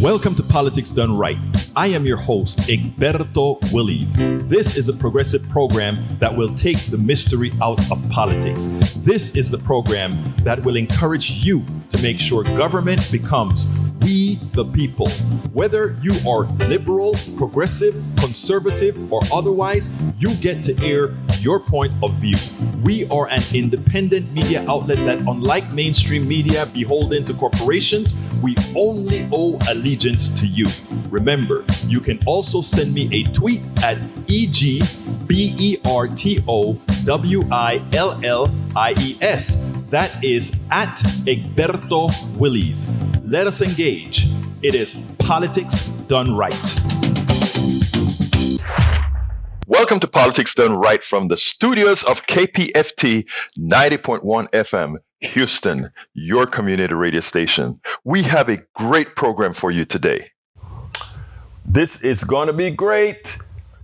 Welcome to Politics Done Right. I am your host, Egberto Willies. This is a progressive program that will take the mystery out of politics. This is the program that will encourage you to make sure government becomes we the people. Whether you are liberal, progressive, conservative, or otherwise, you get to air your point of view. We are an independent media outlet that, unlike mainstream media beholden to corporations, we only owe allegiance to you. Remember, you can also send me a tweet at EGBERTOWILLIES. That is at Egberto Willies. Let us engage. It is Politics Done Right. Welcome to Politics Done Right from the studios of KPFT 90.1 FM, Houston, your community radio station. We have a great program for you today. This is going to be great.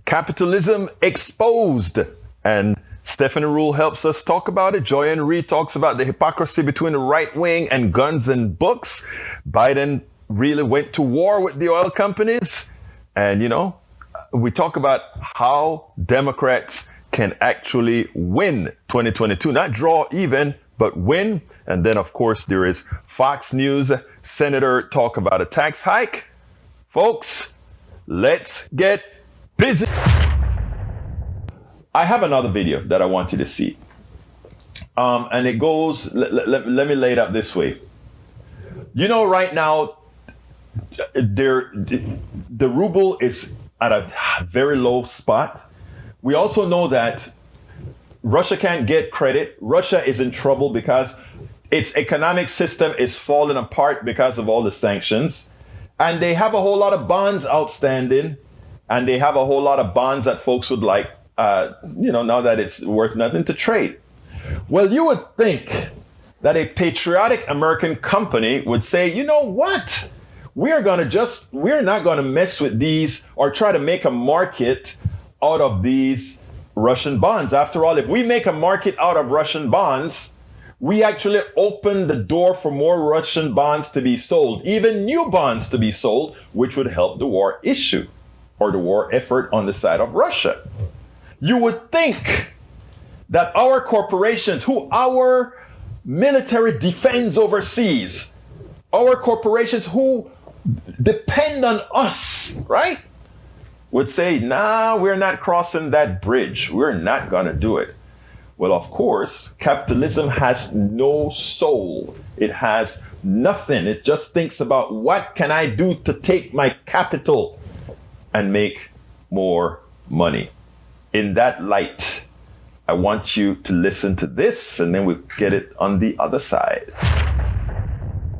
Capitalism exposed. And Stephanie Rule helps us talk about it. Joyanne Reed talks about the hypocrisy between the right wing and guns and books. Biden really went to war with the oil companies. And, you know, we talk about how Democrats can actually win 2022, not draw even, but win. And then, of course, there is Fox News Senator talk about a tax hike. Folks, let's get busy. I have another video that I want you to see. And it goes, let me lay it up this way. You know, right now, the ruble is at a very low spot. We also know that Russia can't get credit. Russia is in trouble because its economic system is falling apart because of all the sanctions. And they have a whole lot of bonds outstanding. And they have a whole lot of bonds that folks would like, now that it's worth nothing to trade. Well, you would think that a patriotic American company would say, you know what? We're not going to mess with these or try to make a market out of these Russian bonds. After all, if we make a market out of Russian bonds, we actually open the door for more Russian bonds to be sold, even new bonds to be sold, which would help the war issue or the war effort on the side of Russia. You would think that our corporations, who our military defends overseas, our corporations who depend on us, right, would say, nah, we're not crossing that bridge. We're not going to do it. Well, of course, capitalism has no soul. It has nothing. It just thinks about what can I do to take my capital and make more money. In that light, I want you to listen to this, and then we'll get it on the other side.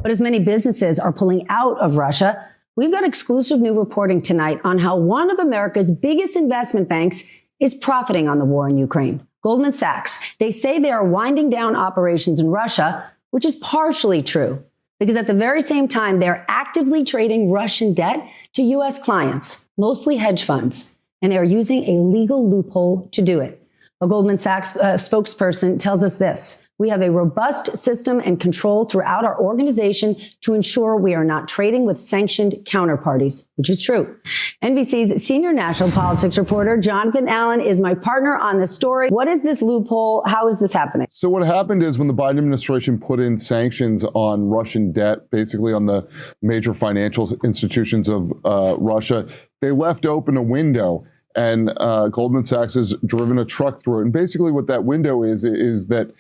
But as many businesses are pulling out of Russia, we've got exclusive new reporting tonight on how one of America's biggest investment banks is profiting on the war in Ukraine. Goldman Sachs, they say they are winding down operations in Russia, which is partially true, because at the very same time, they're actively trading Russian debt to U.S. clients, mostly hedge funds, and they are using a legal loophole to do it. A Goldman Sachs spokesperson tells us this: we have a robust system and control throughout our organization to ensure we are not trading with sanctioned counterparties, which is true. NBC's senior national politics reporter, Jonathan Allen, is my partner on this story. What is this loophole? How is this happening? So what happened is when the Biden administration put in sanctions on Russian debt, basically on the major financial institutions of Russia, they left open a window. And Goldman Sachs has driven a truck through it. And basically what that window is that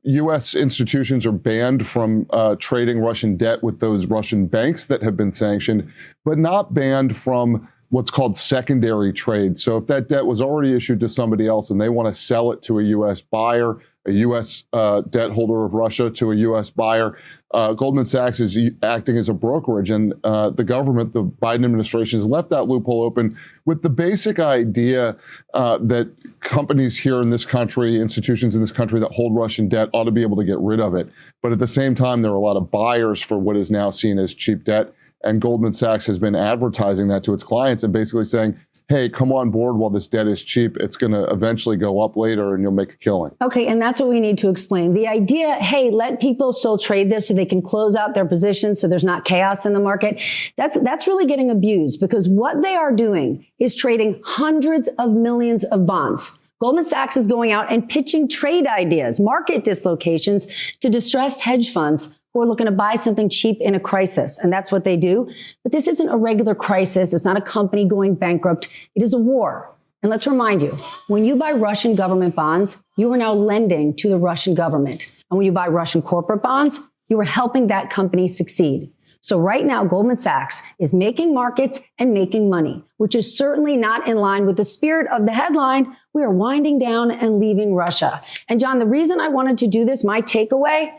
U.S. institutions are banned from trading Russian debt with those Russian banks that have been sanctioned, but not banned from what's called secondary trade. So if that debt was already issued to somebody else and they want to sell it to a U.S. buyer, a U.S. debt holder of Russia to a U.S. buyer, Goldman Sachs is acting as a brokerage, and the government, the Biden administration, has left that loophole open with the basic idea that companies here in this country, institutions in this country that hold Russian debt ought to be able to get rid of it. But at the same time, there are a lot of buyers for what is now seen as cheap debt, and Goldman Sachs has been advertising that to its clients and basically saying, hey, come on board while this debt is cheap. It's going to eventually go up later and you'll make a killing. Okay, and that's what we need to explain. The idea, hey, let people still trade this so they can close out their positions so there's not chaos in the market, that's really getting abused, because what they are doing is trading hundreds of millions of bonds. Goldman Sachs is going out and pitching trade ideas, market dislocations to distressed hedge funds who are looking to buy something cheap in a crisis. And that's what they do. But this isn't a regular crisis. It's not a company going bankrupt. It is a war. And let's remind you, when you buy Russian government bonds, you are now lending to the Russian government. And when you buy Russian corporate bonds, you are helping that company succeed. So right now, Goldman Sachs is making markets and making money, which is certainly not in line with the spirit of the headline. We are winding down and leaving Russia. And John, the reason I wanted to do this, my takeaway,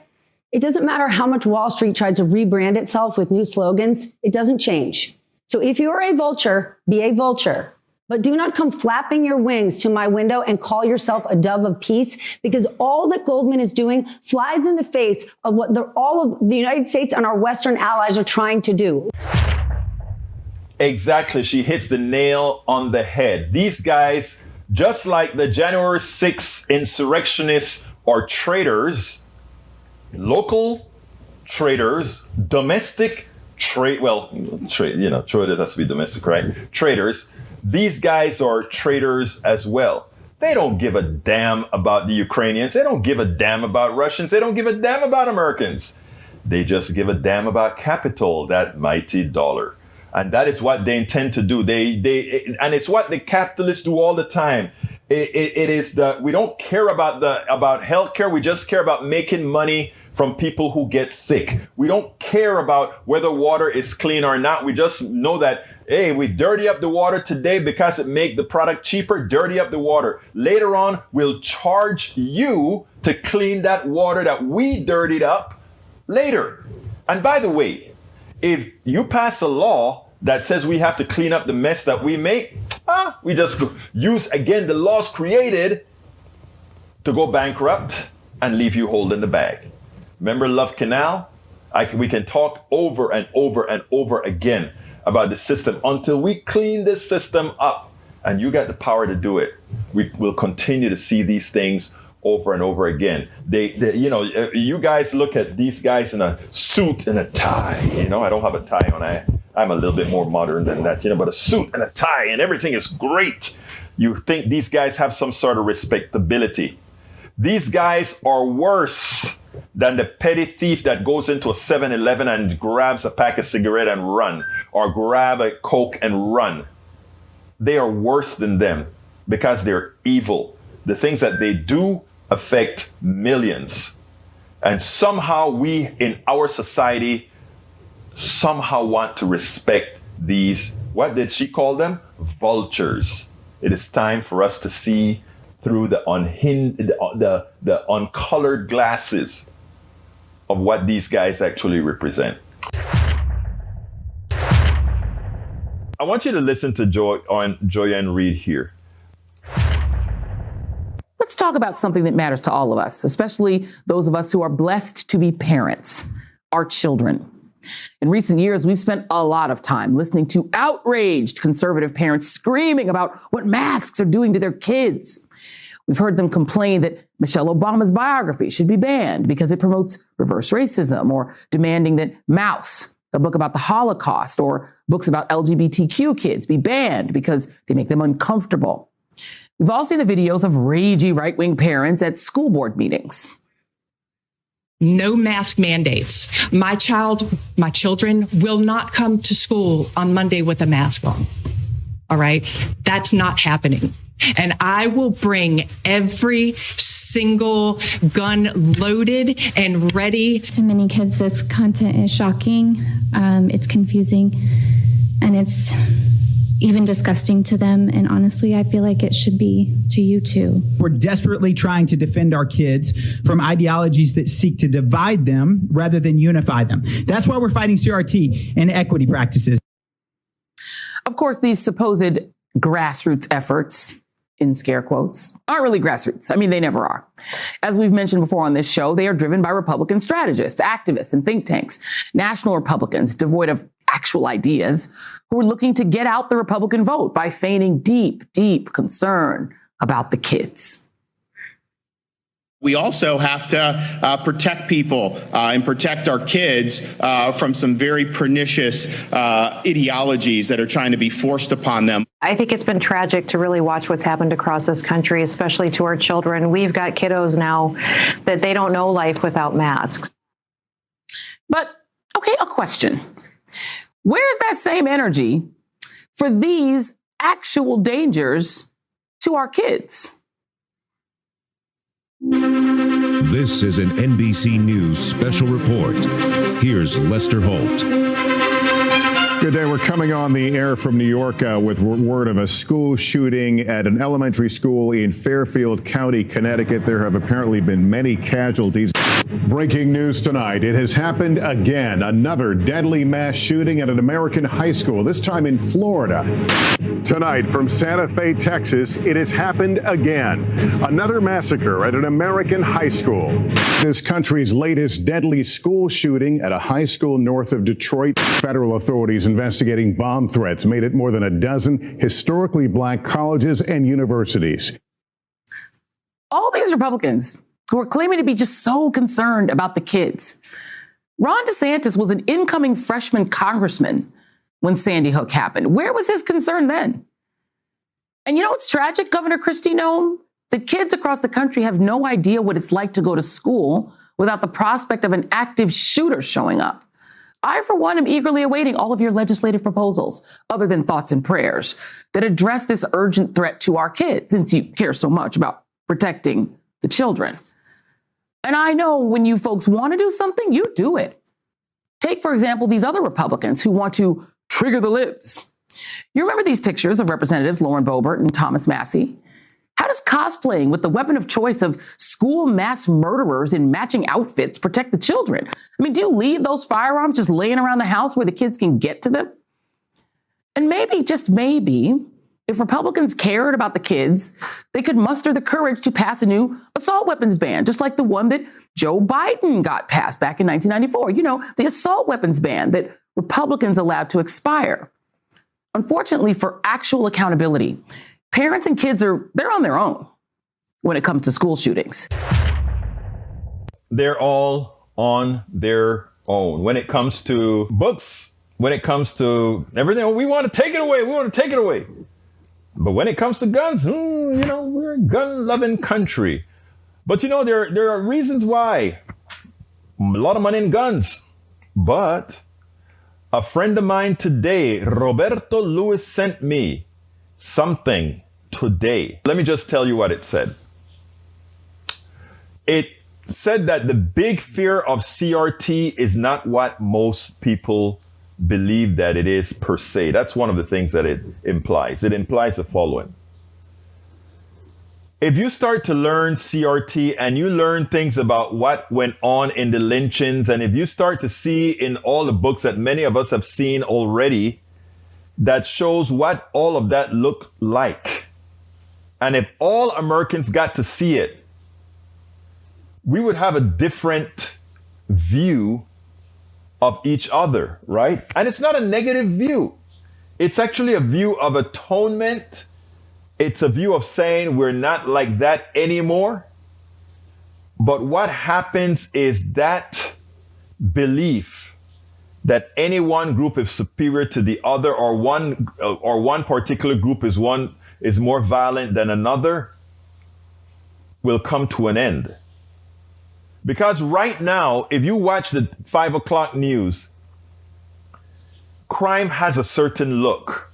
it doesn't matter how much Wall Street tries to rebrand itself with new slogans. It doesn't change. So if you are a vulture, be a vulture. But do not come flapping your wings to my window and call yourself a dove of peace, because all that Goldman is doing flies in the face of what all of the United States and our Western allies are trying to do. Exactly. She hits the nail on the head. These guys, just like the January 6th insurrectionists, are traitors, local traders, domestic trade. Well, traders has to be domestic, right? Traders. These guys are traitors as well. They don't give a damn about the Ukrainians. They don't give a damn about Russians. They don't give a damn about Americans. They just give a damn about capital, that mighty dollar. And that is what they intend to do. And it's what the capitalists do all the time. We don't care about healthcare. We just care about making money from people who get sick. We don't care about whether water is clean or not. We just know that, hey, we dirty up the water today because it make the product cheaper. Dirty up the water. Later on, we'll charge you to clean that water that we dirtied up later. And by the way, if you pass a law that says we have to clean up the mess that we make, we just use again the laws created to go bankrupt and leave you holding the bag. Remember Love Canal? We can talk over and over and over again about the system until we clean this system up. And you got the power to do it. We will continue to see these things over and over again. You guys look at these guys in a suit and a tie. I don't have a tie on. I'm a little bit more modern than that, but a suit and a tie and everything is great. You think these guys have some sort of respectability. These guys are worse than the petty thief that goes into a 7-Eleven and grabs a pack of cigarette and run, or grab a Coke and run. They are worse than them because they're evil. The things that they do affect millions. And somehow we in our society somehow want to respect these, what did she call them? Vultures. It is time for us to see through the uncolored glasses of what these guys actually represent. I want you to listen to Joyanne Reed here. Let's talk about something that matters to all of us, especially those of us who are blessed to be parents, our children. In recent years, we've spent a lot of time listening to outraged conservative parents screaming about what masks are doing to their kids. We've heard them complain that Michelle Obama's biography should be banned because it promotes reverse racism, or demanding that Mouse, a book about the Holocaust, or books about LGBTQ kids be banned because they make them uncomfortable. We've all seen the videos of ragey right-wing parents at school board meetings. No mask mandates. My children will not come to school on Monday with a mask on. All right? That's not happening. And I will bring every single gun loaded and ready. To many kids, this content is shocking. It's confusing, and it's even disgusting to them. And honestly, I feel like it should be to you too. We're desperately trying to defend our kids from ideologies that seek to divide them rather than unify them. That's why we're fighting CRT and equity practices. Of course, these supposed grassroots efforts, in scare quotes, aren't really grassroots. I mean, they never are. As we've mentioned before on this show, they are driven by Republican strategists, activists, and think tanks, national Republicans devoid of actual ideas, who are looking to get out the Republican vote by feigning deep, deep concern about the kids. We also have to protect people and protect our kids from some very pernicious ideologies that are trying to be forced upon them. I think it's been tragic to really watch what's happened across this country, especially to our children. We've got kiddos now that they don't know life without masks. But, okay, a question. Where's that same energy for these actual dangers to our kids? This is an NBC News special report. Here's Lester Holt. Good day. We're coming on the air from New York with word of a school shooting at an elementary school in Fairfield County, Connecticut. There have apparently been many casualties. Breaking news tonight. It has happened again. Another deadly mass shooting at an American high school, this time in Florida. Tonight from Santa Fe, Texas, it has happened again. Another massacre at an American high school. This country's latest deadly school shooting at a high school north of Detroit. Federal authorities investigating bomb threats made at more than a dozen historically black colleges and universities. All these Republicans who are claiming to be just so concerned about the kids. Ron DeSantis was an incoming freshman congressman when Sandy Hook happened. Where was his concern then? And you know what's tragic, Governor Christie Noem? The kids across the country have no idea what it's like to go to school without the prospect of an active shooter showing up. I, for one, am eagerly awaiting all of your legislative proposals, other than thoughts and prayers, that address this urgent threat to our kids, since you care so much about protecting the children. And I know when you folks want to do something, you do it. Take, for example, these other Republicans who want to trigger the libs. You remember these pictures of Representatives Lauren Boebert and Thomas Massie? How does cosplaying with the weapon of choice of school mass murderers in matching outfits protect the children? I mean, do you leave those firearms just laying around the house where the kids can get to them? And maybe, just maybe, if Republicans cared about the kids, they could muster the courage to pass a new assault weapons ban, just like the one that Joe Biden got passed back in 1994. You know, the assault weapons ban that Republicans allowed to expire. Unfortunately, for actual accountability, parents and kids they're on their own when it comes to school shootings. They're all on their own. When it comes to books, when it comes to everything, we want to take it away. We want to take it away. But when it comes to guns, we're a gun-loving country. But, there are reasons why. A lot of money in guns. But a friend of mine today, Roberto Lewis, sent me something today. Let me just tell you what it said. It said that the big fear of CRT is not what most people believe that it is per se. That's one of the things that it implies. It implies the following. If you start to learn CRT and you learn things about what went on in the lynchings, and if you start to see in all the books that many of us have seen already, that shows what all of that looked like. And if all Americans got to see it, we would have a different view of each other, right? And it's not a negative view. It's actually a view of atonement. It's a view of saying we're not like that anymore. But what happens is that belief that any one group is superior to the other, or one particular group is more violent than another, will come to an end. Because right now, if you watch the 5 o'clock news, crime has a certain look.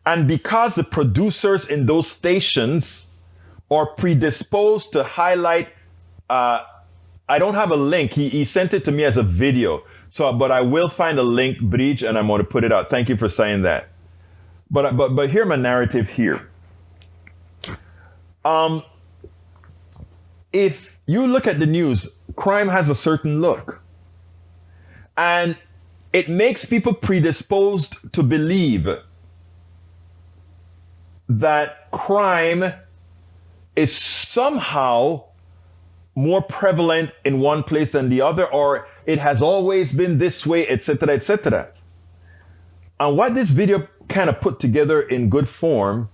And because the producers in those stations are predisposed to highlight, I don't have a link. He sent it to me as a video. But I will find a link, Bridge, and I'm going to put it out. Thank you for saying that. But hear my narrative here. If you look at the news, crime has a certain look. And it makes people predisposed to believe that crime is somehow more prevalent in one place than the other, or it has always been this way, etc., etc. And what this video kind of put together in good form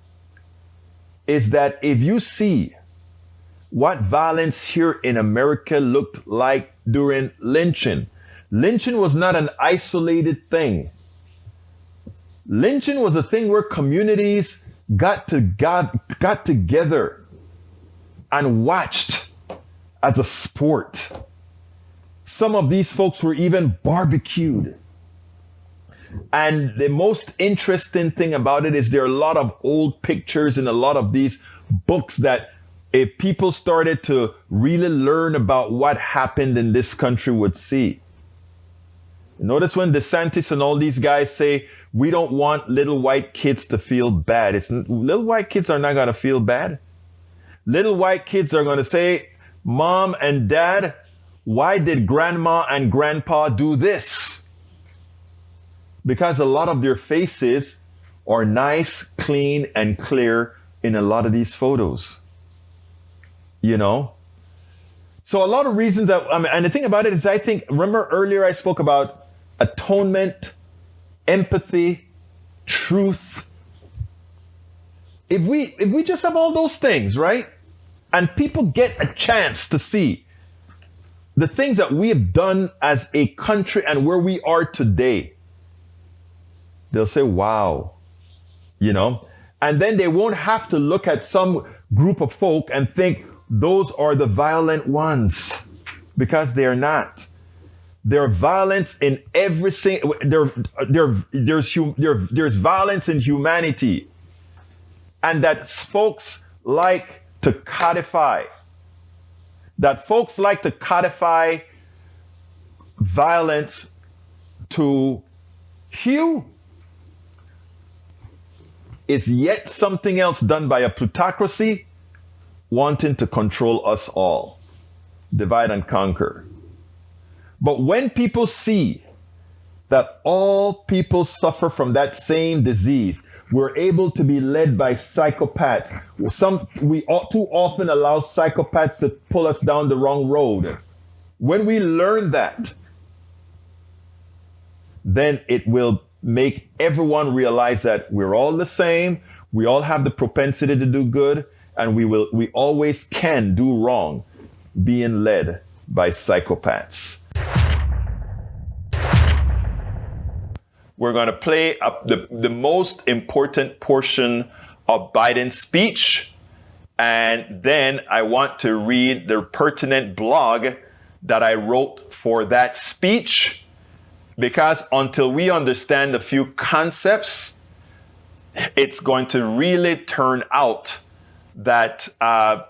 is that if you see what violence here in America looked like during lynching, lynching was not an isolated thing. Lynching was a thing where communities got together and watched as a sport. Some of these folks were even barbecued. And the most interesting thing about it is there are a lot of old pictures in a lot of these books that if people started to really learn about what happened in this country would see. Notice when DeSantis and all these guys say, we don't want little white kids to feel bad. Little white kids are not going to feel bad. Little white kids are going to say, Mom and Dad, why did Grandma and Grandpa do this? Because a lot of their faces are nice, clean, and clear in a lot of these photos. You know? So a lot of reasons and the thing about it is remember earlier I spoke about atonement, empathy, truth. If we just have all those things, right? And people get a chance to see the things that we have done as a country and where we are today, they'll say, wow, you know? And then they won't have to look at some group of folk and think those are the violent ones, because they're not. There's violence in every single, there's violence in humanity. And that folks like to codify. That folks like to codify violence to hue is yet something else done by a plutocracy wanting to control us all. Divide and conquer. But when people see that all people suffer from that same disease, we're able to be led by psychopaths. We too often allow psychopaths to pull us down the wrong road. When we learn that, then it will make everyone realize that we're all the same. We all have the propensity to do good, and we always can do wrong, being led by psychopaths. We're going to play up the most important portion of Biden's speech. And then I want to read the pertinent blog that I wrote for that speech. Because until we understand a few concepts, it's going to really turn out that that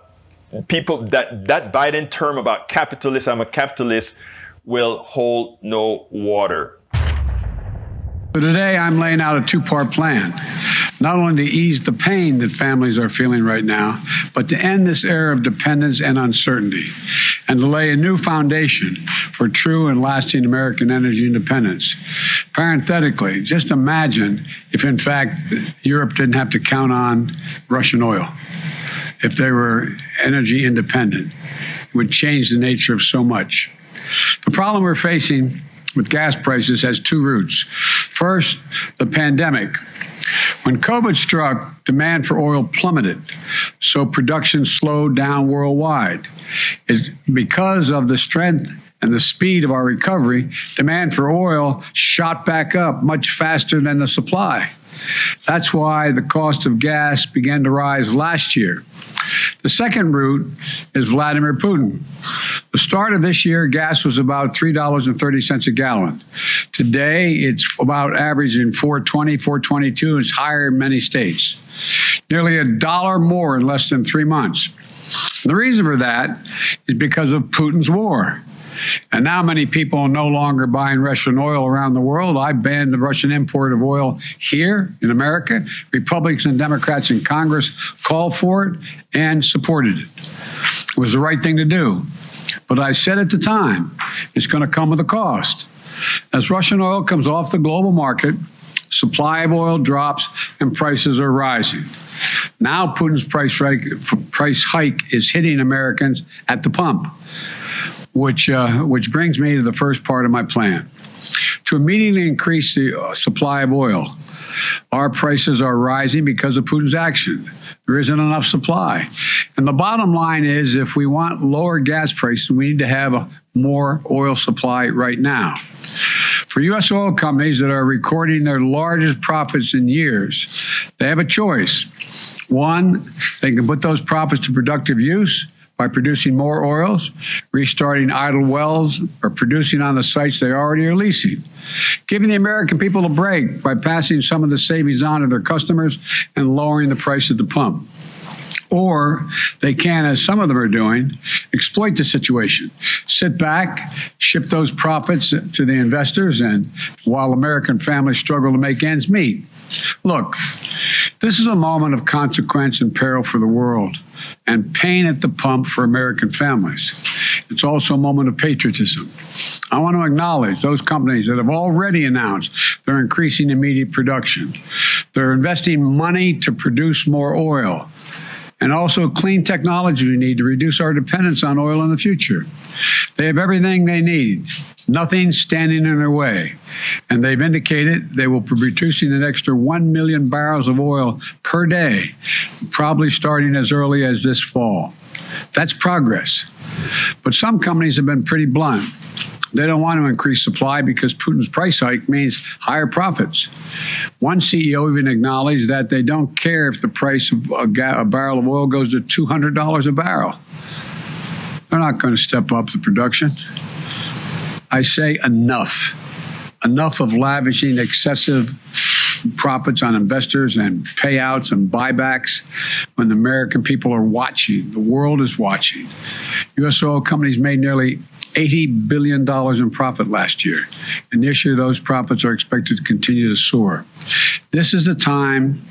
Biden term about capitalist, I'm a capitalist, will hold no water. So today I'm laying out a two-part plan, not only to ease the pain that families are feeling right now, but to end this era of dependence and uncertainty, and to lay a new foundation for true and lasting American energy independence. Parenthetically, just imagine if in fact Europe didn't have to count on Russian oil. If they were energy independent, it would change the nature of so much. The problem we're facing with gas prices has two roots. First, the pandemic. When COVID struck, demand for oil plummeted, so production slowed down worldwide. Because of the strength and the speed of our recovery, demand for oil shot back up much faster than the supply. That's why the cost of gas began to rise last year. The second root is Vladimir Putin. The start of this year, gas was about $3.30 a gallon. Today, it's about averaging $4.20, $4.22. It's higher in many states. Nearly $1 more in less than 3 months. The reason for that is because of Putin's war. And now many people are no longer buying Russian oil around the world. I banned the Russian import of oil here in America. Republicans and Democrats in Congress called for it and supported it. It was the right thing to do. But I said at the time, it's going to come with a cost. As Russian oil comes off the global market, supply of oil drops and prices are rising. Now Putin's price hike is hitting Americans at the pump. which brings me to the first part of my plan. To immediately increase the supply of oil. Our prices are rising because of Putin's action. There isn't enough supply. And the bottom line is, if we want lower gas prices, we need to have a more oil supply right now. For U.S. oil companies that are recording their largest profits in years, they have a choice. One, they can put those profits to productive use by producing more oils, restarting idle wells, or producing on the sites they already are leasing. Giving the American people a break by passing some of the savings on to their customers and lowering the price at the pump. Or they can, as some of them are doing, exploit the situation. Sit back, ship those profits to the investors, and while American families struggle to make ends meet. Look, this is a moment of consequence and peril for the world, and pain at the pump for American families. It's also a moment of patriotism. I want to acknowledge those companies that have already announced they're increasing immediate production. They're investing money to produce more oil, and also clean technology we need to reduce our dependence on oil in the future. They have everything they need, nothing standing in their way. And they've indicated they will be producing an extra 1 million barrels of oil per day, probably starting as early as this fall. That's progress. But some companies have been pretty blunt. They don't want to increase supply because Putin's price hike means higher profits. One CEO even acknowledged that they don't care if the price of a barrel of oil goes to $200 a barrel. They're not going to step up the production. I say enough. Enough of lavishing excessive profits on investors and payouts and buybacks when the American people are watching. The world is watching. U.S. oil companies made nearly $80 billion in profit last year. And this year, those profits are expected to continue to soar. This is the time,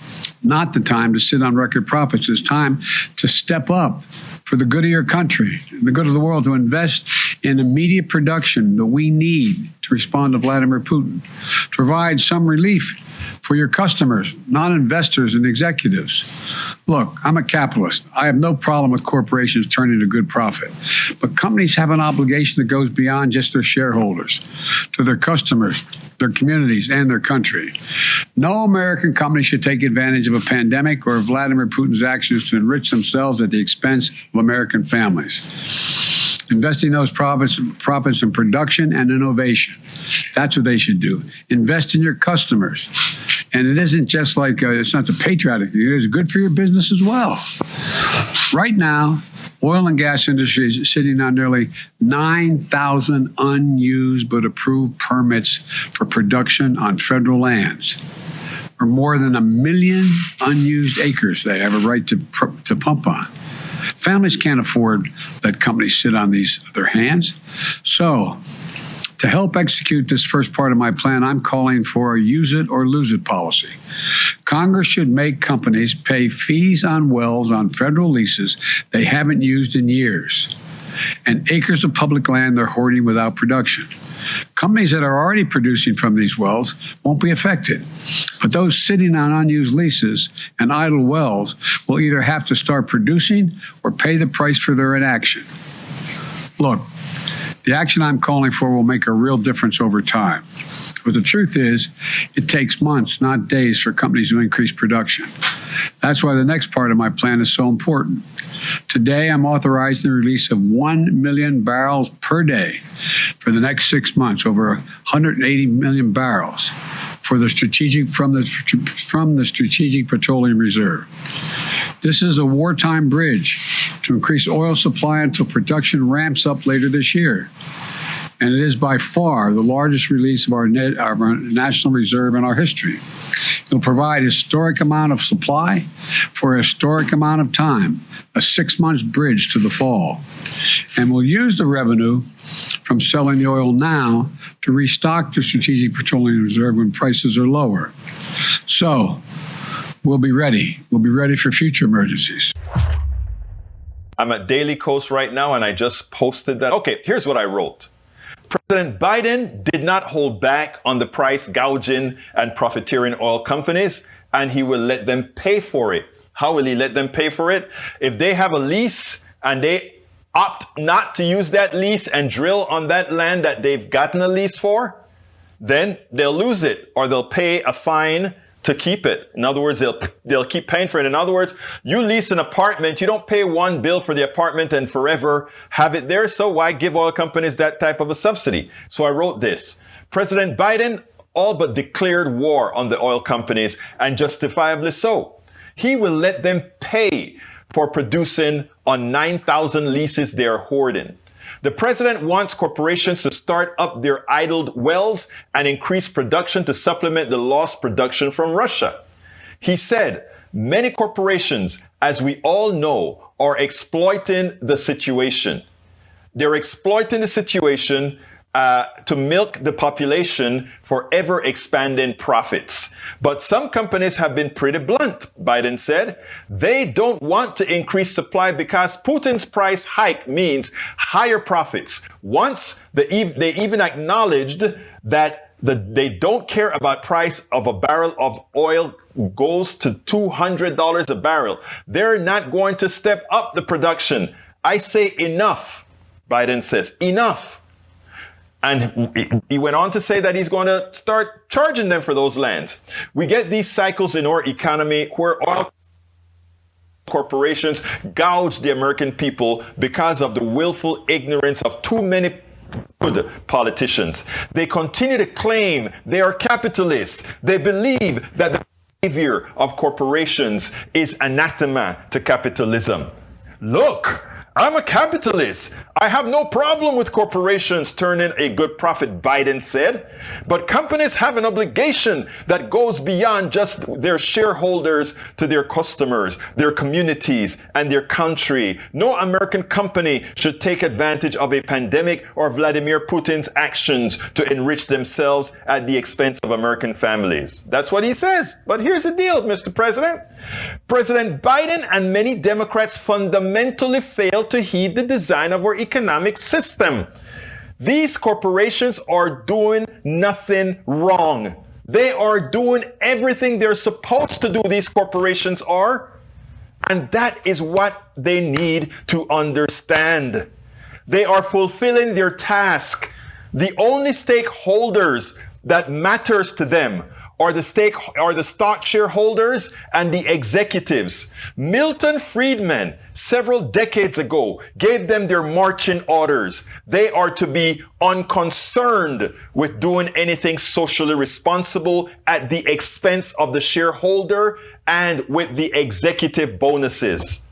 not the time to sit on record profits. It's time to step up for the good of your country, the good of the world, to invest in immediate production that we need to respond to Vladimir Putin, to provide some relief for your customers, not investors and executives. Look, I'm a capitalist. I have no problem with corporations turning a good profit. But companies have an obligation that goes beyond just their shareholders, to their customers, their communities, and their country. No American company should take advantage of a pandemic or Vladimir Putin's actions to enrich themselves at the expense of American families. Investing those profits in production and innovation. That's what they should do. Invest in your customers. And it isn't just like, it's not the patriotic thing. It is good for your business as well. Right now, oil and gas industry is sitting on nearly 9,000 unused but approved permits for production on federal lands, or more than 1 million unused acres they have a right to pump on. Families can't afford that companies sit on their hands. So, to help execute this first part of my plan, I'm calling for a use it or lose it policy. Congress should make companies pay fees on wells on federal leases they haven't used in years, and acres of public land they're hoarding without production. Companies that are already producing from these wells won't be affected, but those sitting on unused leases and idle wells will either have to start producing or pay the price for their inaction. Look, the action I'm calling for will make a real difference over time. But the truth is, it takes months, not days, for companies to increase production. That's why the next part of my plan is so important. Today, I'm authorizing the release of 1 million barrels per day for the next 6 months, over 180 million barrels from the Strategic Petroleum Reserve. This is a wartime bridge to increase oil supply until production ramps up later this year. And it is by far the largest release of our national reserve in our history. It'll provide a historic amount of supply for a historic amount of time, a 6 months bridge to the fall. And we'll use the revenue from selling the oil now to restock the Strategic Petroleum Reserve when prices are lower. So we'll be ready. We'll be ready for future emergencies. I'm at Daily Kos right now, and I just posted that. Okay, here's what I wrote. President Biden did not hold back on the price gouging and profiteering oil companies, and he will let them pay for it. How will he let them pay for it? If they have a lease and they opt not to use that lease and drill on that land that they've gotten a lease for, then they'll lose it or they'll pay a fine to keep it. In other words, they'll keep paying for it. In other words, you lease an apartment, you don't pay one bill for the apartment and forever have it there. So why give oil companies that type of a subsidy? So I wrote this. President Biden all but declared war on the oil companies, and justifiably so. He will let them pay for producing on 9,000 leases they are hoarding. The president wants corporations to start up their idled wells and increase production to supplement the lost production from Russia. He said, many corporations, as we all know, are exploiting the situation. They're exploiting the situation to milk the population for ever expanding profits. But some companies have been pretty blunt, Biden said. They don't want to increase supply because Putin's price hike means higher profits. Once they even acknowledged that they don't care about price of a barrel of oil goes to $200 a barrel. They're not going to step up the production. I say enough, Biden says, enough. And he went on to say that he's going to start charging them for those lands. We get these cycles in our economy where oil corporations gouge the American people because of the willful ignorance of too many good politicians. They continue to claim they are capitalists. They believe that the behavior of corporations is anathema to capitalism. Look, I'm a capitalist. I have no problem with corporations turning a good profit, Biden said. But companies have an obligation that goes beyond just their shareholders to their customers, their communities, and their country. No American company should take advantage of a pandemic or Vladimir Putin's actions to enrich themselves at the expense of American families. That's what he says. But here's the deal, Mr. President. President Biden and many Democrats fundamentally fail to heed the design of our economic system. These corporations are doing nothing wrong. They are doing everything they're supposed to do, these corporations are. And that is what they need to understand. They are fulfilling their task. The only stakeholders that matters to them are the stock shareholders and the executives. Milton Friedman, several decades ago, gave them their marching orders. They are to be unconcerned with doing anything socially responsible at the expense of the shareholder and with the executive bonuses.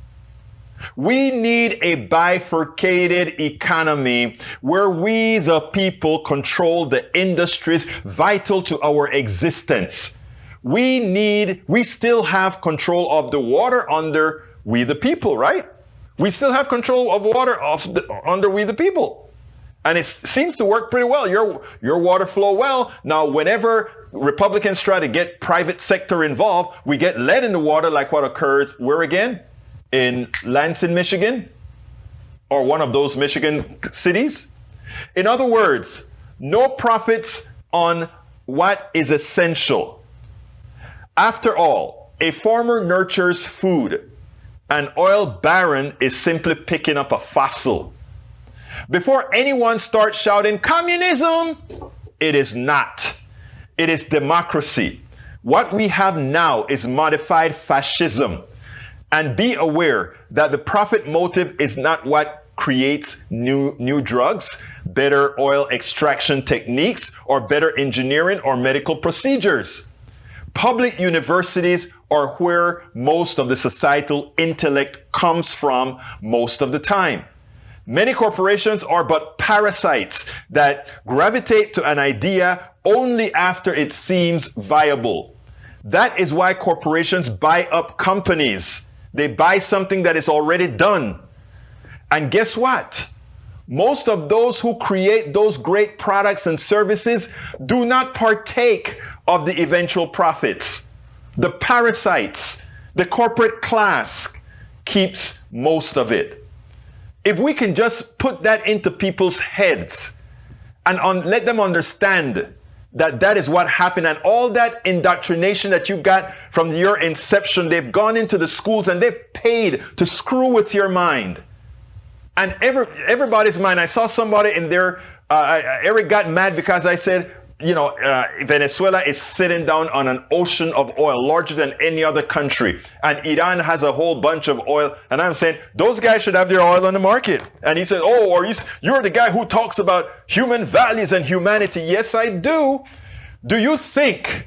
We need a bifurcated economy where we, the people, control the industries vital to our existence. We still have control of the water under we, the people, right? We still have control of water under we, the people. And it seems to work pretty well. Your water flow well. Now, whenever Republicans try to get private sector involved, we get lead in the water like what occurs where again? In Lansing, Michigan, or one of those Michigan cities. In other words, no profits on what is essential. After all, a farmer nurtures food. An oil baron is simply picking up a fossil. Before anyone starts shouting communism, it is not. It is democracy. What we have now is modified fascism. And be aware that the profit motive is not what creates new drugs, better oil extraction techniques, or better engineering or medical procedures. Public universities are where most of the societal intellect comes from most of the time. Many corporations are but parasites that gravitate to an idea only after it seems viable. That is why corporations buy up companies. They buy something that is already done. And guess what? Most of those who create those great products and services do not partake of the eventual profits. The parasites, the corporate class, keeps most of it. If we can just put that into people's heads and let them understand that is what happened, and all that indoctrination that you got from your inception, they've gone into the schools and they've paid to screw with your mind. And everybody's mind. I saw somebody in there, Eric got mad because I said, Venezuela is sitting down on an ocean of oil larger than any other country. And Iran has a whole bunch of oil. And I'm saying those guys should have their oil on the market. And he said, you're the guy who talks about human values and humanity. Yes, I do. Do you think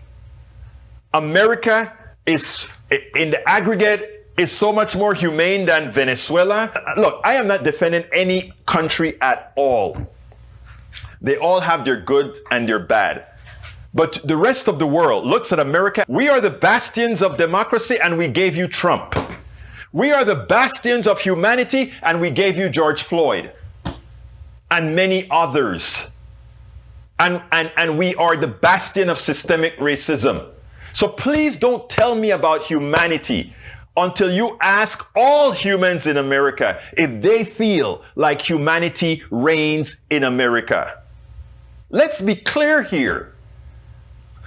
America is, in the aggregate, is so much more humane than Venezuela? Look, I am not defending any country at all. They all have their good and their bad. But the rest of the world looks at America. We are the bastions of democracy and we gave you Trump. We are the bastions of humanity and we gave you George Floyd and many others. And we are the bastion of systemic racism. So please don't tell me about humanity until you ask all humans in America if they feel like humanity reigns in America. Let's be clear here.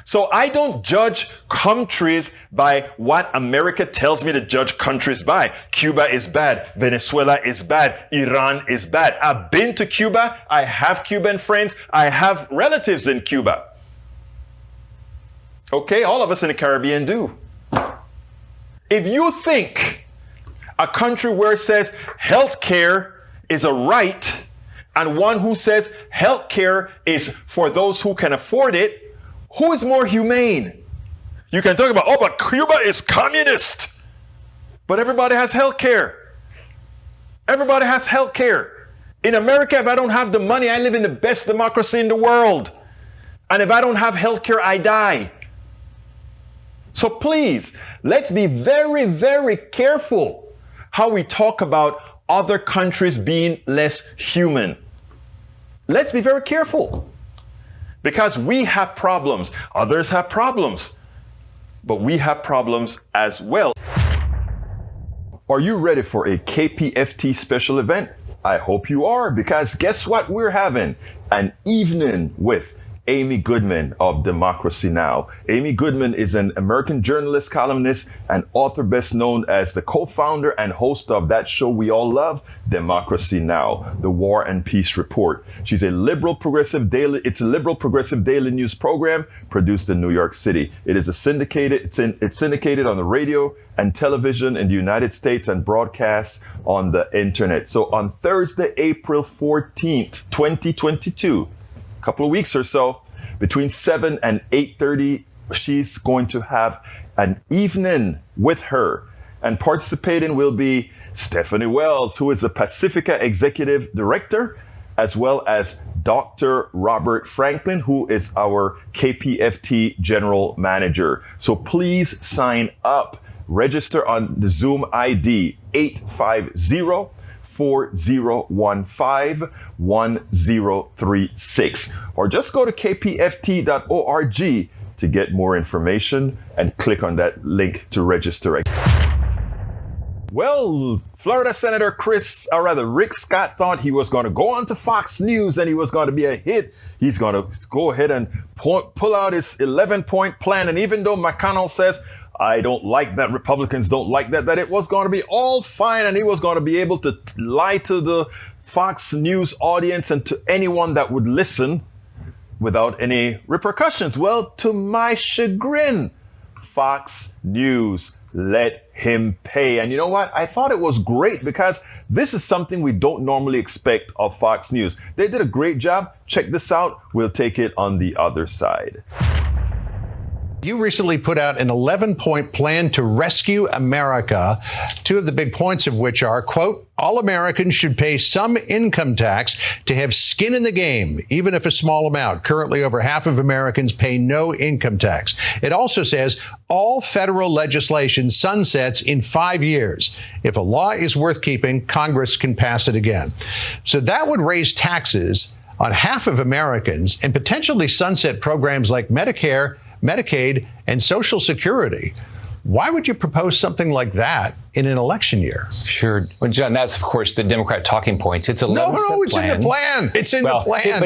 So I don't judge countries by what America tells me to judge countries by. Cuba is bad. Venezuela is bad. Iran is bad. I've been to Cuba. I have Cuban friends. I have relatives in Cuba. Okay, all of us in the Caribbean do. If you think a country where it says healthcare is a right, and one who says healthcare is for those who can afford it, who is more humane? You can talk about, but Cuba is communist. But everybody has healthcare. Everybody has healthcare. In America, if I don't have the money, I live in the best democracy in the world. And if I don't have healthcare, I die. So please, let's be very, very careful how we talk about other countries being less human. Let's be very careful because we have problems. Others have problems, but we have problems as well. Are you ready for a KPFT special event? I hope you are, because guess what we're having? An evening with Amy Goodman of Democracy Now! Amy Goodman is an American journalist, columnist, and author best known as the co-founder and host of that show we all love, Democracy Now!, the War and Peace Report. She's a liberal progressive daily news program produced in New York City. It's syndicated on the radio and television in the United States and broadcast on the internet. So on Thursday, April 14th, 2022, couple of weeks or so, between 7 and 8:30, she's going to have an evening with her. And participating will be Stephanie Wells, who is the Pacifica Executive Director, as well as Dr. Robert Franklin, who is our KPFT General Manager. So please sign up. Register on the Zoom ID 850-4015-1036, or just go to kpft.org to get more information and click on that link to register. Well, Florida Senator Rick Scott thought he was going to go on to Fox News and he was going to be a hit. He's going to go ahead and pull out his 11-point plan. And even though McConnell says, I don't like that, Republicans don't like that it was going to be all fine and he was going to be able to lie to the Fox News audience and to anyone that would listen without any repercussions. Well, to my chagrin, Fox News let him pay. And you know what? I thought it was great because this is something we don't normally expect of Fox News. They did a great job. Check this out. We'll take it on the other side. You recently put out an 11-point plan to rescue America, two of the big points of which are, quote, all Americans should pay some income tax to have skin in the game, even if a small amount. Currently, over half of Americans pay no income tax. It also says all federal legislation sunsets in 5 years. If a law is worth keeping, Congress can pass it again. So that would raise taxes on half of Americans and potentially sunset programs like Medicare, Medicaid, and Social Security. Why would you propose something like that in an election year. Sure. Well, John, that's, of course, the Democrat talking points. It's a No, it's in the plan. It's in the plan.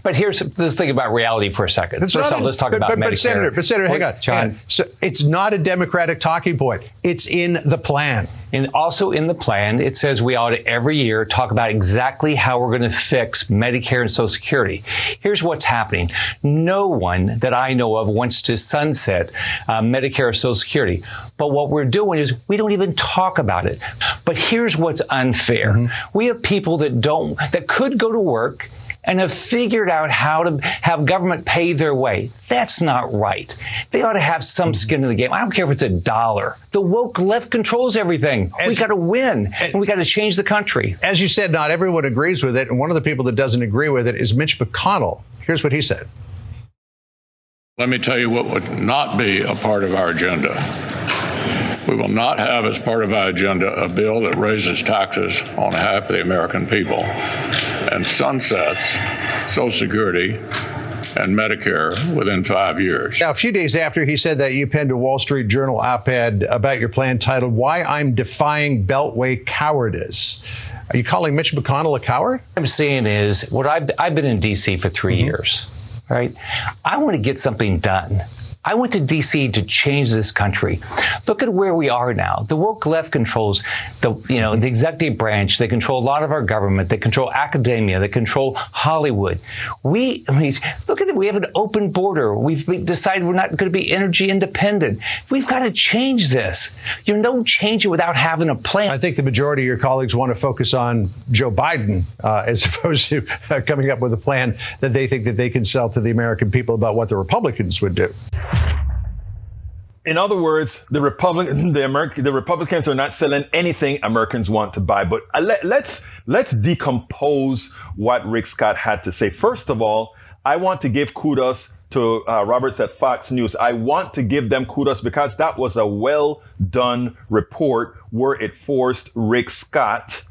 But here's let's think about reality for a second. First of all, let's talk about Medicare. But Senator, hang on. John. So it's not a Democratic talking point. It's in the plan. And also in the plan, it says we ought to every year talk about exactly how we're going to fix Medicare and Social Security. Here's what's happening. No one that I know of wants to sunset Medicare or Social Security. But what we're doing is we don't even talk about it. But here's what's unfair. Mm-hmm. We have people that could go to work and have figured out how to have government pay their way. That's not right. They ought to have some skin in the game. I don't care if it's $1. The woke left controls everything. We got to win, and we got to change the country. As you said, not everyone agrees with it, and one of the people that doesn't agree with it is Mitch McConnell. Here's what he said. Let me tell you what would not be a part of our agenda. We will not have as part of our agenda a bill that raises taxes on half of the American people and sunsets Social Security and Medicare within 5 years. Now, a few days after he said that, you penned a Wall Street Journal op-ed about your plan titled, "Why I'm Defying Beltway Cowardice." Are you calling Mitch McConnell a coward? What I'm saying is, I've been in D.C. for 3 years, right? I want to get something done. I went to D.C. to change this country. Look at where we are now. The woke left controls the executive branch. They control a lot of our government. They control academia. They control Hollywood. Look at it. We have an open border. We've decided we're not going to be energy independent. We've got to change this. You don't change it without having a plan. I think the majority of your colleagues want to focus on Joe Biden as opposed to coming up with a plan that they think that they can sell to the American people about what the Republicans would do. In other words, the Republicans are not selling anything Americans want to buy. But let's decompose what Rick Scott had to say. First of all, I want to give kudos to Roberts at Fox News. I want to give them kudos because that was a well done report where it forced Rick Scott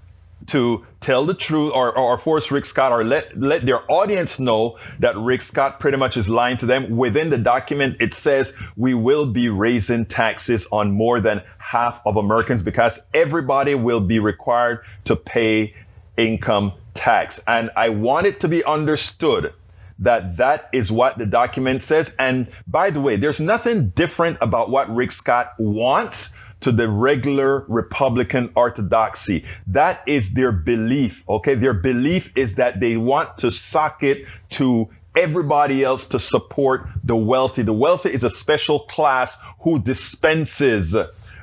to tell the truth or force Rick Scott or let their audience know that Rick Scott pretty much is lying to them. Within the document, it says we will be raising taxes on more than half of Americans because everybody will be required to pay income tax. And I want it to be understood that that is what the document says. And by the way, there's nothing different about what Rick Scott wants to the regular Republican orthodoxy. That is their belief, okay? Their belief is that they want to sock it to everybody else to support the wealthy. The wealthy is a special class who dispenses,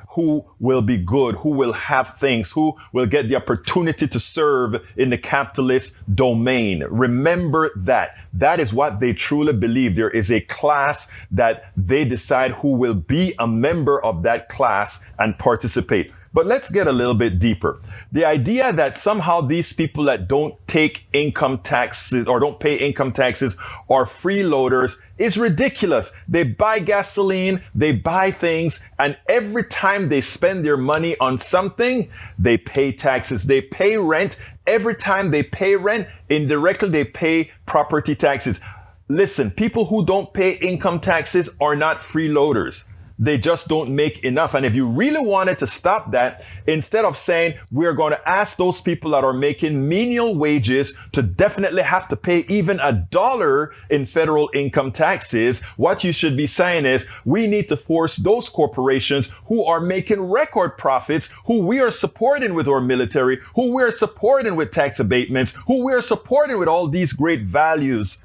who will be good, who will have things, who will get the opportunity to serve in the capitalist domain. Remember that. That is what they truly believe. There is a class that they decide who will be a member of that class and participate. But let's get a little bit deeper. The idea that somehow these people that don't take income taxes or don't pay income taxes are freeloaders is ridiculous. They buy gasoline, they buy things, and every time they spend their money on something, they pay taxes. They pay rent. Every time they pay rent, indirectly they pay property taxes. Listen, people who don't pay income taxes are not freeloaders. They just don't make enough. And if you really wanted to stop that, instead of saying we're going to ask those people that are making menial wages to definitely have to pay even $1 in federal income taxes, what you should be saying is we need to force those corporations who are making record profits, who we are supporting with our military, who we're supporting with tax abatements, who we're supporting with all these great values.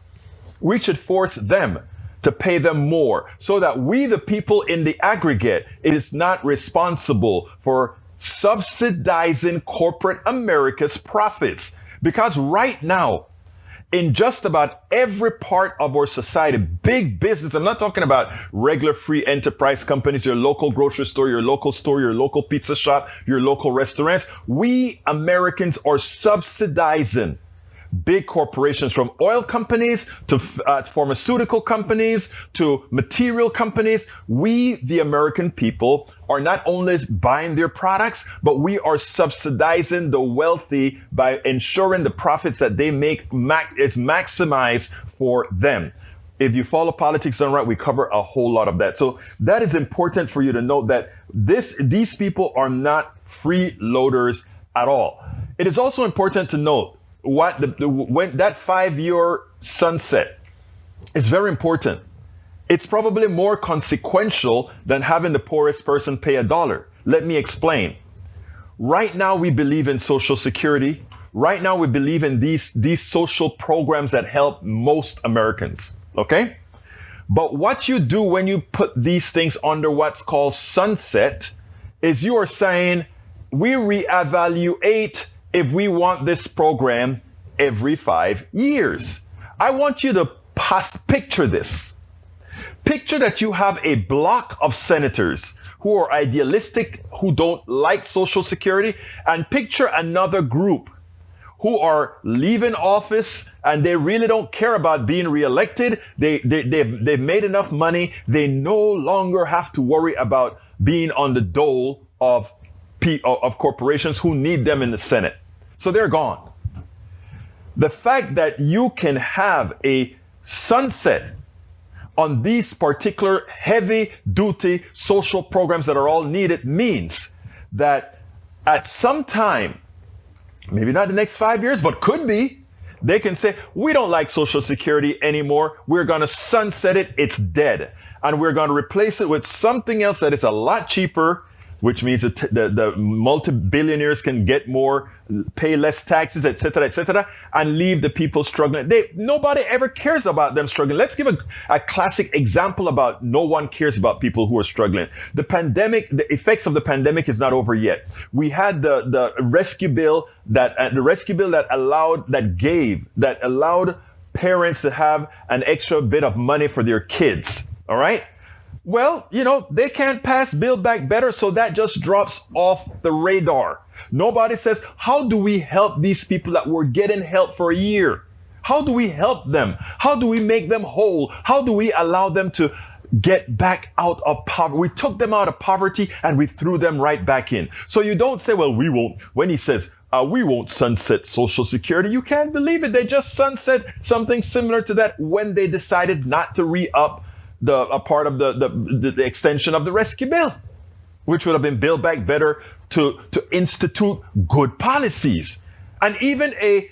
We should force them to pay them more so that we, the people in the aggregate, is not responsible for subsidizing corporate America's profits. Because right now, in just about every part of our society, big business, I'm not talking about regular free enterprise companies, your local grocery store, your local pizza shop, your local restaurants, we Americans are subsidizing big corporations, from oil companies to pharmaceutical companies to material companies. We, the American people, are not only buying their products, but we are subsidizing the wealthy by ensuring the profits that they make is maximized for them. If you follow Politics Done Right, we cover a whole lot of that. So that is important for you to note that these people are not freeloaders at all. It is also important to note when that 5-year sunset is very important. It's probably more consequential than having the poorest person pay $1. Let me explain. Right now, we believe in Social Security. Right now, we believe in these social programs that help most Americans. Okay? But what you do when you put these things under what's called sunset is you are saying, we reevaluate if we want this program every 5 years. I want you to picture this. Picture that you have a block of senators who are idealistic, who don't like Social Security, and picture another group who are leaving office and they really don't care about being reelected. They've made enough money. They no longer have to worry about being on the dole of corporations who need them in the Senate. So they're gone. The fact that you can have a sunset on these particular heavy-duty social programs that are all needed means that at some time, maybe not the next 5 years, but could be, they can say, we don't like Social Security anymore. We're going to sunset it. It's dead. And we're going to replace it with something else that is a lot cheaper, which means that the multi-billionaires can get more, pay less taxes, etc., and leave the people struggling. Nobody ever cares about them struggling. Let's give a classic example about no one cares about people who are struggling. The pandemic, the effects of the pandemic is not over yet. We had the rescue bill that allowed parents to have an extra bit of money for their kids. All right. Well, they can't pass Build Back Better, so that just drops off the radar. Nobody says, how do we help these people that were getting help for a year? How do we help them? How do we make them whole? How do we allow them to get back out of poverty? We took them out of poverty and we threw them right back in. So you don't say, well, we won't. When he says, we won't sunset Social Security, you can't believe it. They just sunset something similar to that when they decided not to re-up a part of the extension of the rescue bill, which would have been Build Back Better to institute good policies. And even a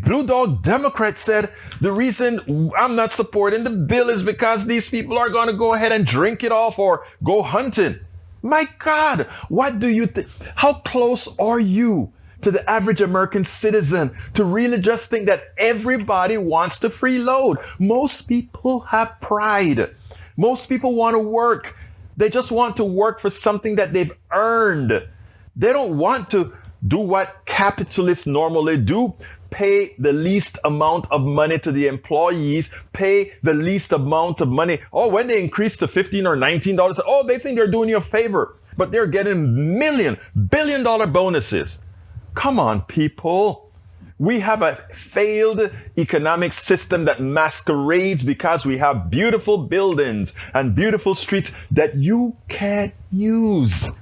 blue dog Democrat said, the reason I'm not supporting the bill is because these people are going to go ahead and drink it off or go hunting. My God, what do you think? How close are you to the average American citizen to really just think that everybody wants to freeload? Most people have pride. Most people want to work. They just want to work for something that they've earned. They don't want to do what capitalists normally do. Pay the least amount of money to the employees, pay the least amount of money. Oh, when they increase to $15 or $19, oh, they think they're doing you a favor, but they're getting billion-dollar bonuses. Come on, people. We have a failed economic system that masquerades because we have beautiful buildings and beautiful streets that you can't use.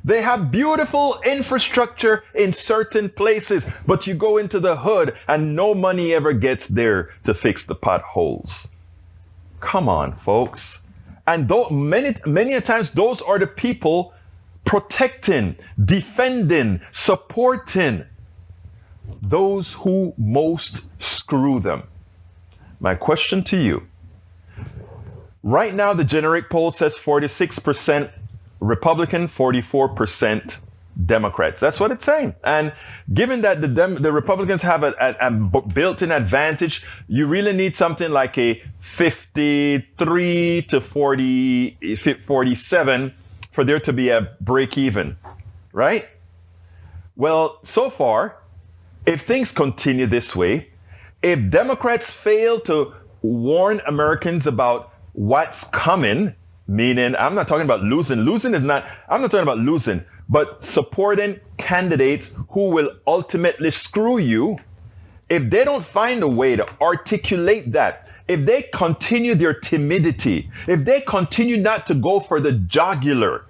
They have beautiful infrastructure in certain places, but you go into the hood and no money ever gets there to fix the potholes. Come on, folks. And many a times, those are the people protecting, defending, supporting those who most screw them. My question to you. Right now, the generic poll says 46% Republican, 44% Democrats. That's what it's saying. And given that the Republicans have a built-in advantage, you really need something like a 53 to 47 for there to be a break even, right? Well, so far, if things continue this way, if Democrats fail to warn Americans about what's coming, meaning I'm not talking about losing. I'm not talking about losing, but supporting candidates who will ultimately screw you. If they don't find a way to articulate that, if they continue their timidity, if they continue not to go for the jugular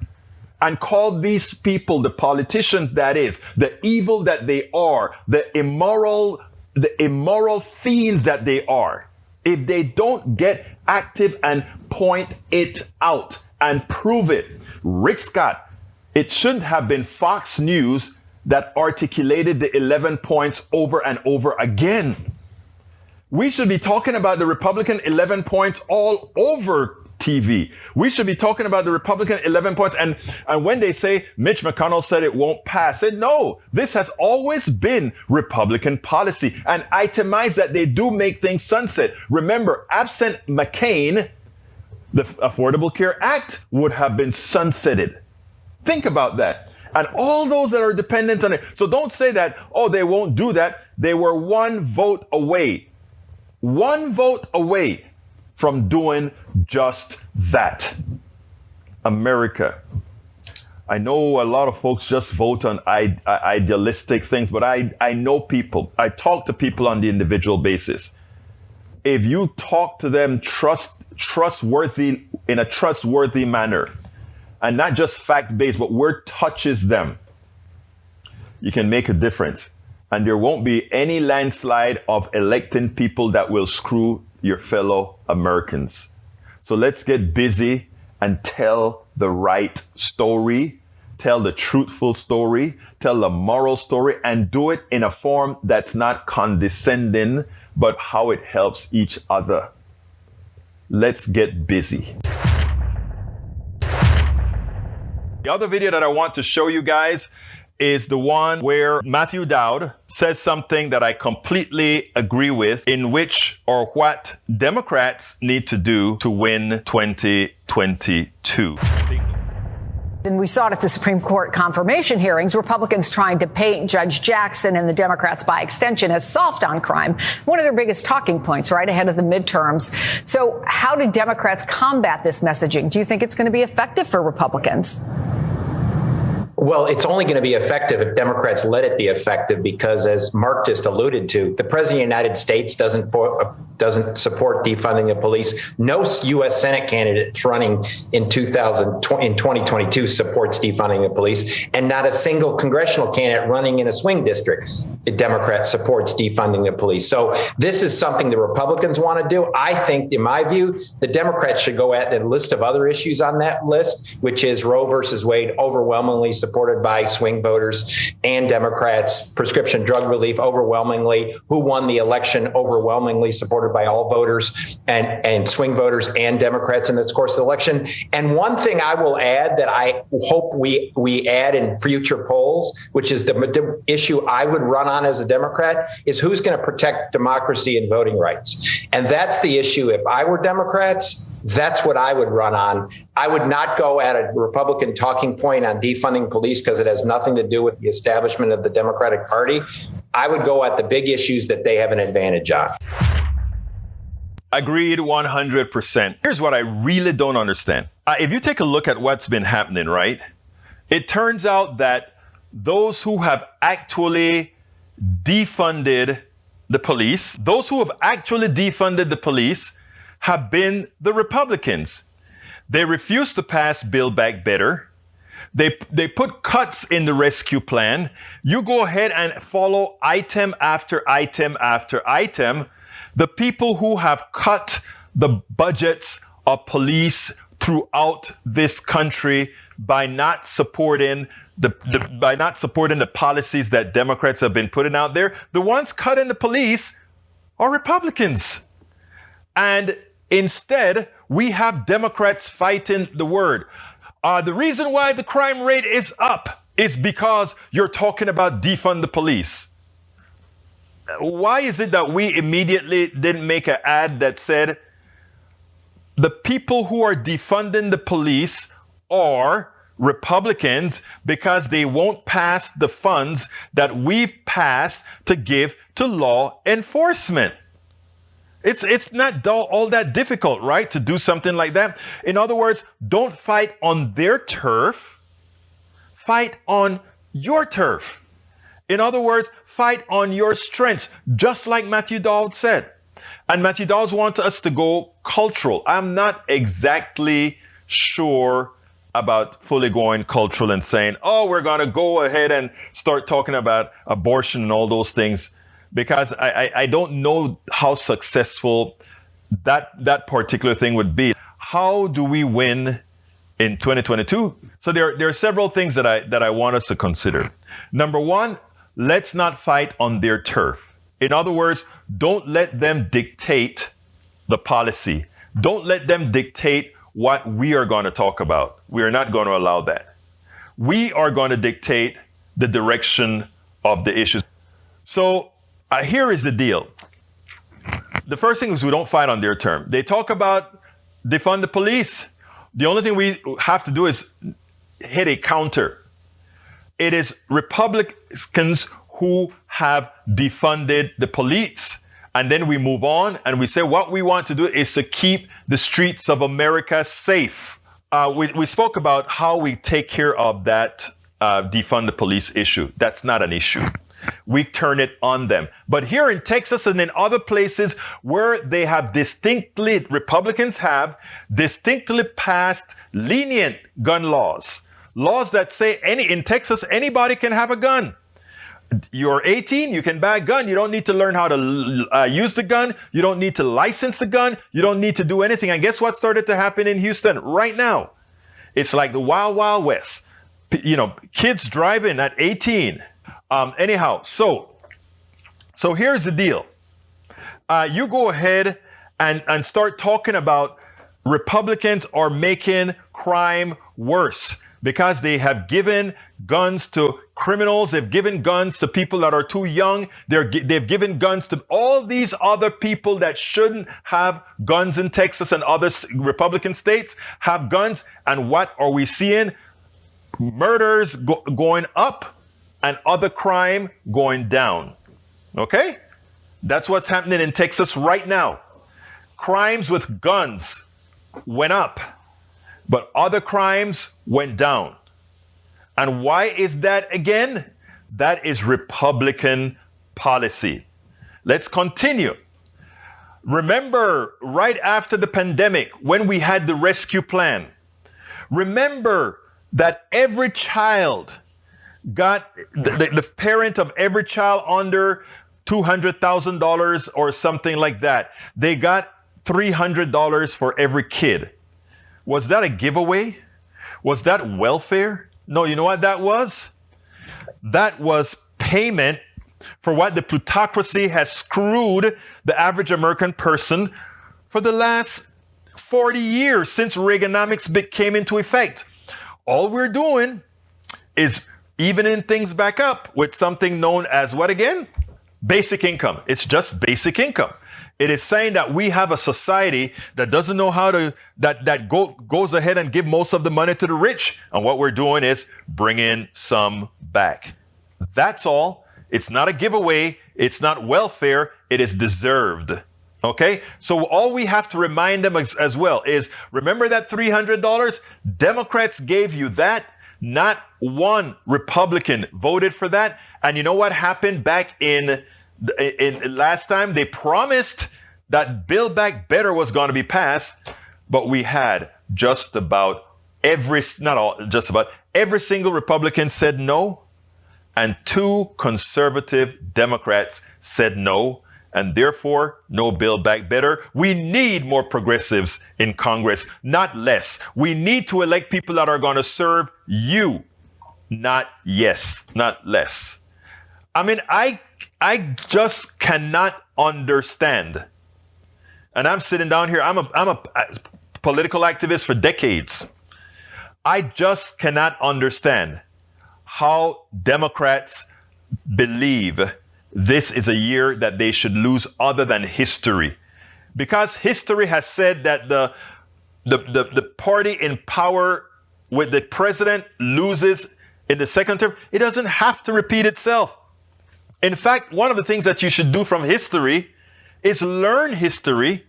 and call these people, the politicians that is, the evil that they are, the immoral fiends that they are, if they don't get active and point it out and prove it. Rick Scott, it shouldn't have been Fox News that articulated the 11 points over and over again. We should be talking about the Republican 11 points all over TV. We should be talking about the Republican 11 points. And when they say Mitch McConnell said it won't pass, I said, no, this has always been Republican policy, and itemize that they do make things sunset. Remember, absent McCain, the Affordable Care Act would have been sunsetted. Think about that. And all those that are dependent on it. So don't say that, oh, they won't do that. They were one vote away from doing just that. America. I know a lot of folks just vote on idealistic things, but I know people. I talk to people on the individual basis. If you talk to them trustworthy in a trustworthy manner, and not just fact-based, but where touches them, you can make a difference. And there won't be any landslide of electing people that will screw your fellow Americans. So let's get busy and tell the right story, tell the truthful story, tell the moral story, and do it in a form that's not condescending, but how it helps each other. Let's get busy. The other video that I want to show you guys is the one where Matthew Dowd says something that I completely agree with, in which or what Democrats need to do to win 2022. And we saw it at the Supreme Court confirmation hearings, Republicans trying to paint Judge Jackson and the Democrats by extension as soft on crime, one of their biggest talking points right ahead of the midterms. So how do Democrats combat this messaging? Do you think it's going to be effective for Republicans? Well, it's only going to be effective if Democrats let it be effective, because, as Mark just alluded to, the president of the United States doesn't support defunding the police. No U.S. Senate candidate running in 2022 supports defunding the police, and not a single congressional candidate running in a swing district, a Democrat, supports defunding the police. So this is something the Republicans want to do. I think, in my view, the Democrats should go at the list of other issues on that list, which is Roe versus Wade, overwhelmingly supported by swing voters and Democrats, prescription drug relief overwhelmingly, who won the election overwhelmingly supported by all voters and swing voters and Democrats in this course of the election. And one thing I will add that I hope we add in future polls, which is the issue I would run on as a Democrat, is who's going to protect democracy and voting rights. And that's the issue. If I were Democrats, that's what I would run on. I would not go at a Republican talking point on defunding police because it has nothing to do with the establishment of the Democratic Party. I would go at the big issues that they have an advantage on. Agreed 100%. Here's what I really don't understand. If you take a look at what's been happening, right? It turns out that those who have actually defunded the police, have been the Republicans. They refused to pass Build Back Better. They put cuts in the rescue plan. You go ahead and follow item after item after item. The people who have cut the budgets of police throughout this country by not supporting the policies that Democrats have been putting out there, the ones cutting the police are Republicans. And instead, we have Democrats fighting the word. The reason why the crime rate is up is because you're talking about defund the police. Why is it that we immediately didn't make an ad that said the people who are defunding the police are Republicans because they won't pass the funds that we've passed to give to law enforcement? It's not all that difficult, right, to do something like that. In other words, don't fight on their turf, fight on your turf. In other words, fight on your strengths, just like Matthew Dowd said. And Matthew Dowd wants us to go cultural. I'm not exactly sure about fully going cultural and saying, oh, we're going to go ahead and start talking about abortion and all those things, because I don't know how successful that particular thing would be, how do we win in 2022? So there are several things that I want us to consider. Number one, let's not fight on their turf. In other words, don't let them dictate the policy. Don't let them dictate what we are going to talk about. We are not going to allow that. We are going to dictate the direction of the issues. So here is the deal. The first thing is we don't fight on their term. They talk about defund the police. The only thing we have to do is hit a counter. It is Republicans who have defunded the police. And then we move on and we say what we want to do is to keep the streets of America safe. We spoke about how we take care of that defund the police issue. That's not an issue. We turn it on them. But here in Texas and in other places where they have Republicans have distinctly passed lenient gun laws that say in Texas, anybody can have a gun. You're 18, you can buy a gun. You don't need to learn how to use the gun. You don't need to license the gun. You don't need to do anything. And guess what started to happen in Houston right now? It's like the Wild Wild West. Kids driving at 18. Anyhow, so here's the deal. You go ahead and start talking about Republicans are making crime worse because they have given guns to criminals. They've given guns to people that are too young. They've given guns to all these other people that shouldn't have guns in Texas and other Republican states have guns. And what are we seeing? Murders going up and other crime going down. Okay? That's what's happening in Texas right now. Crimes with guns went up, but other crimes went down. And why is that again? That is Republican policy. Let's continue. Remember, right after the pandemic, when we had the rescue plan, remember that every child got, the parent of every child under $200,000 or something like that, they got $300 for every kid. Was that a giveaway? Was that welfare? No, you know what that was? That was payment for what the plutocracy has screwed the average American person for the last 40 years since Reaganomics came into effect. All we're doing is evening things back up with something known as what again? Basic income. It's just basic income. It is saying that we have a society that doesn't know how to, goes ahead and give most of the money to the rich. And what we're doing is bringing some back. That's all. It's not a giveaway. It's not welfare. It is deserved. Okay? So all we have to remind them as well is, remember that $300? Democrats gave you that. Not one Republican voted for that. And you know what happened back in last time? They promised that Build Back Better was going to be passed, but we had just about every single Republican said no, and 2 conservative Democrats said no, and therefore no Build Back Better. We need more progressives in Congress, not less. We need to elect people that are going to serve you, not less. I mean, I just cannot understand. And I'm sitting down here. I'm a political activist for decades. I just cannot understand how Democrats believe this is a year that they should lose other than history. Because history has said that the party in power with the president loses in the second term. It doesn't have to repeat itself. In fact, one of the things that you should do from history is learn history.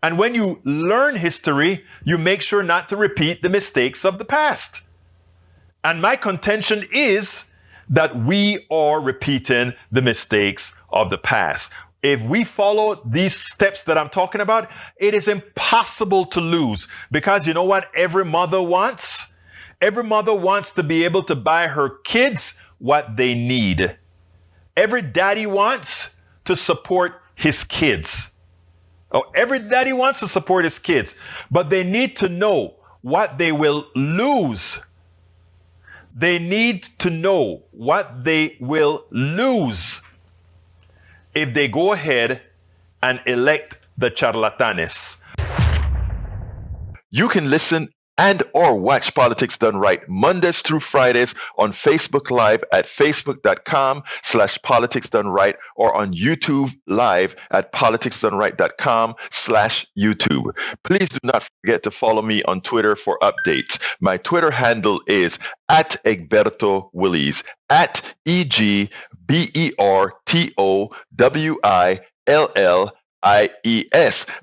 And when you learn history, you make sure not to repeat the mistakes of the past. And my contention is that we are repeating the mistakes of the past. If we follow these steps that I'm talking about, it is impossible to lose. Because you know what every mother wants? Every mother wants to be able to buy her kids what they need. Every daddy wants to support his kids. Oh, every daddy wants to support his kids, but they need to know what they will lose. They need to know what they will lose if they go ahead and elect the charlatanes. You can listen and or watch Politics Done Right Mondays through Fridays on Facebook Live at facebook.com/politicsdoneright or on YouTube Live at politicsdoneright.com/YouTube. Please do not forget to follow me on Twitter for updates. My Twitter handle is @Egberto Willies, @EGBERTOWILLIES.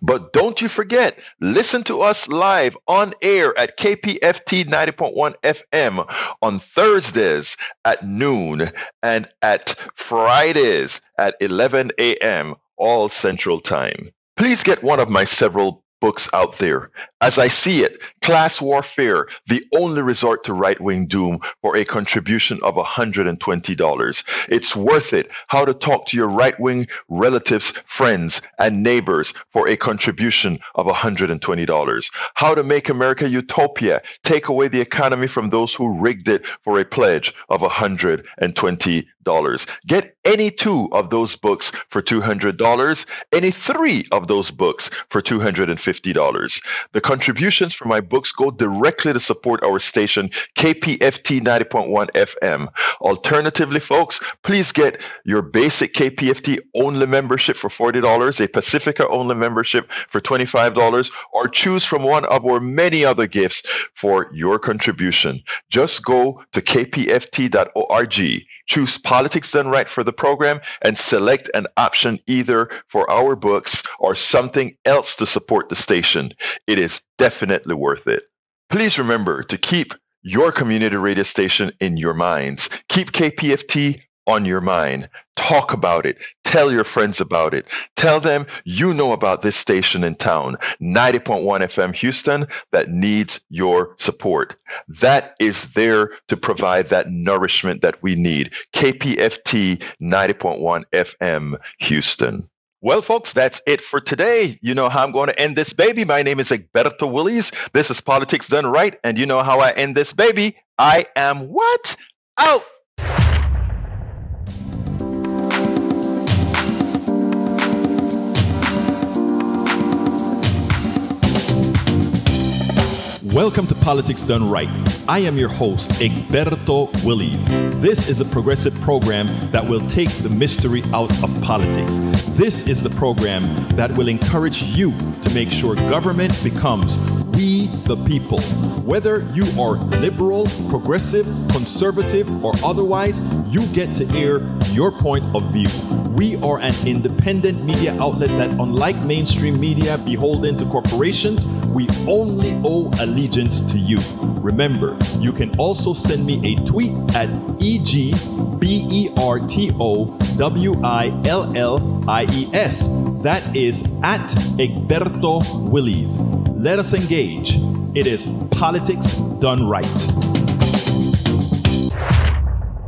But don't you forget, listen to us live on air at KPFT 90.1 FM on Thursdays at noon and at Fridays at 11 a.m. all Central Time. Please get one of my several books out there. As I see it, Class Warfare, the only resort to right-wing doom, for a contribution of $120. It's worth it. How to talk to your right-wing relatives, friends, and neighbors for a contribution of $120. How to make America utopia, take away the economy from those who rigged it, for a pledge of $120. Get any 2 of those books for $200, any 3 of those books for $250. The contributions for my books go directly to support our station, KPFT 90.1 FM. Alternatively, folks, please get your basic KPFT only membership for $40, a Pacifica only membership for $25, or choose from one of our many other gifts for your contribution. Just go to kpft.org, choose Politics Done Right for the program, and select an option either for our books or something else to support the station. It is definitely worth it. Please remember to keep your community radio station in your minds. Keep KPFT on your mind. Talk about it. Tell your friends about it. Tell them you know about this station in town, 90.1 FM Houston, that needs your support. That is there to provide that nourishment that we need. KPFT 90.1 FM Houston. Well, folks, that's it for today. You know how I'm going to end this baby. My name is Egberto Willies. This is Politics Done Right. And you know how I end this baby. I am what? Out. Welcome to Politics Done Right. I am your host, Egberto Willies. This is a progressive program that will take the mystery out of politics. This is the program that will encourage you to make sure government becomes we the people. Whether you are liberal, progressive, conservative, or otherwise, you get to air your point of view. We are an independent media outlet that, unlike mainstream media beholden to corporations, we only owe allegiance to you. Remember, you can also send me a tweet at EGBERTOWILLIES. That is at Egberto Willies. Let us engage. It is Politics Done Right.